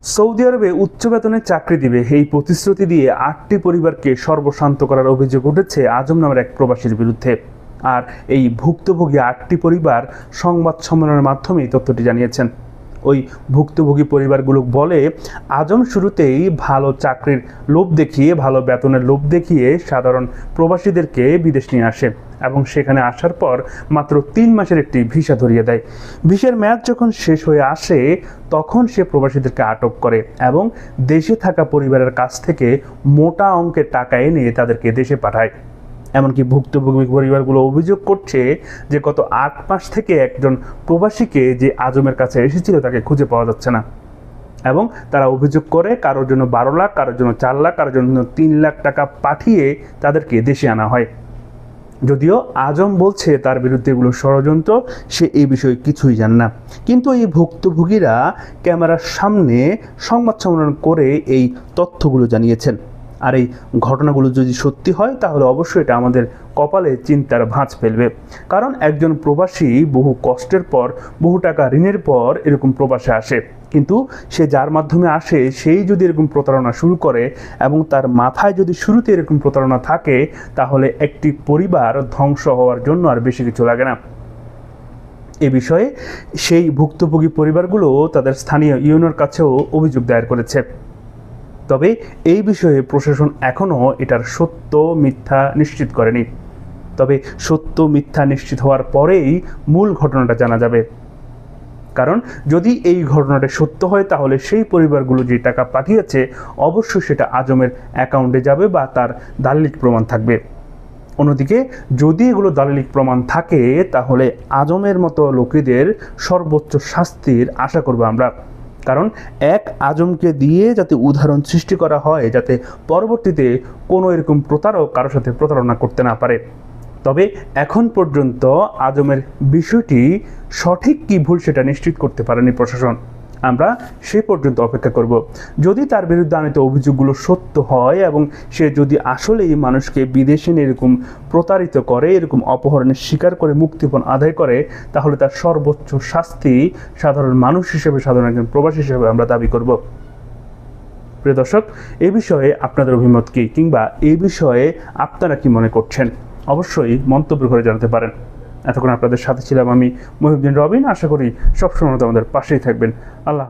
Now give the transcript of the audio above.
Saudi আরবে উচ্চ বেতনে চাকরি দিবে এই প্রতিশ্রুতি দিয়ে ৮টি পরিবারকে সর্বশান্ত করার অভিযোগ উঠেছে আজম নামের এক প্রবাসীর বিরুদ্ধে। আর এই ভুক্তভোগী ৮টি পরিবার সংবাদ সম্মেলনের মাধ্যমে তথ্যটি জানিয়েছেন। ওই ভুক্তভোগী পরিবারগুলো বলে, আজম শুরুতেই ভালো চাকরির লোভ দেখিয়ে, ভালো বেতনের লোভ দেখিয়ে সাধারণ প্রবাসীদেরকে বিদেশ নিয়ে আসে এবং সেখানে আসার পর মাত্র ৩ মাসের একটি ভিসা ধরিয়ে দেয়। ভিসার মেয়াদ যখন শেষ হয়ে আসে তখন সে প্রবাসীদেরকে আটক করে এবং দেশে থাকা পরিবারের কাছ থেকে মোটা অঙ্কের টাকা এনে তাদেরকে দেশে পাঠায়। এমনকি ভুক্তভোগী পরিবারগুলো অভিযোগ করছে যে গত ৮ মাস থেকে একজন প্রবাসীকে যে আজমের কাছে এসেছিল তাকে খুঁজে পাওয়া যাচ্ছে না। এবং তারা অভিযোগ করে কারোর জন্য ১২ লাখ, কারোর জন্য ৪ লাখ, কারোর জন্য ৩ লাখ টাকা পাঠিয়ে তাদেরকে দেশে আনা হয়। যদিও আজম বলছে তার বিরুদ্ধে এগুলো ষড়যন্ত্র, সে এই বিষয়ে কিছুই জানে না। কিন্তু এই ভুক্তভোগীরা ক্যামেরার সামনে সংবাদ সম্মেলন করে এই তথ্যগুলো জানিয়েছেন। আর এই ঘটনাগুলো যদি সত্যি হয় তাহলে অবশ্যই এটা আমাদের কপালে চিন্তার ভাঁজ ফেলবে। কারণ একজন প্রবাসী বহু কষ্টের পর, বহু টাকা ঋণের পর এরকম প্রবাসে আসে, কিন্তু সে যার মাধ্যমে আসে সেই যদি এরকম প্রতারণা শুরু করে এবং তার মাথায় যদি শুরুতে এরকম প্রতারণা থাকে, তাহলে একটি পরিবার ধ্বংস হওয়ার জন্য আর বেশি কিছু লাগে না। এ বিষয়ে সেই ভুক্তভোগী পরিবারগুলো তাদের স্থানীয় ইউনিয়নের কাছেও অভিযোগ দায়ের করেছে। তবে এই বিষয়ে প্রশাসন এখনও এটার সত্য মিথ্যা নিশ্চিত করেনি। তবে সত্য মিথ্যা নিশ্চিত হওয়ার পরেই মূল ঘটনাটা জানা যাবে। কারণ যদি এই ঘটনাটা সত্য হয় তাহলে সেই পরিবারগুলো যে টাকা পাঠিয়েছে অবশ্যই সেটা আজমের অ্যাকাউন্টে যাবে বা তার দালিলিক প্রমাণ থাকবে। অন্যদিকে যদি এগুলো দালিলিক প্রমাণ থাকে তাহলে আজমের মতো লোকেদের সর্বোচ্চ শাস্তির আশা করব আমরা। কারণ এক আজমকে দিয়ে যাতে উদাহরণ সৃষ্টি করা হয়, যাতে পরবর্তীতে কোনো এরকম প্রতারক কারোর সাথে প্রতারণা করতে না পারে। তবে এখন পর্যন্ত আজমের বিষয়টি সঠিক কি ভুল সেটা নিশ্চিত করতে পারেনি প্রশাসন। আমরা সে পর্যন্ত অপেক্ষা করব। যদি তার বিরুদ্ধে আনিত অভিযোগগুলো সত্য হয় এবং সে যদি আসলেই মানুষকে বিদেশে এরকম প্রতারিত করে, এরকম অপহরণের শিকার করে মুক্তিপণ আদায় করে, তাহলে তার সর্বোচ্চ শাস্তি সাধারণ মানুষ হিসেবে, সাধারণ একজন প্রবাসী হিসেবে আমরা দাবি করব। প্রিয় দর্শক, এই বিষয়ে আপনাদের অভিমত কী, কিংবা এই বিষয়ে আপনারা কি মনে করছেন অবশ্যই মন্তব্য করে জানাতে পারেন। এতক্ষণ আপনাদের সাথে ছিলাম আমি মহিউদ্দিন রবিন। আশা করি সবসময় আমাদের পাশেই থাকবেন। আল্লাহ।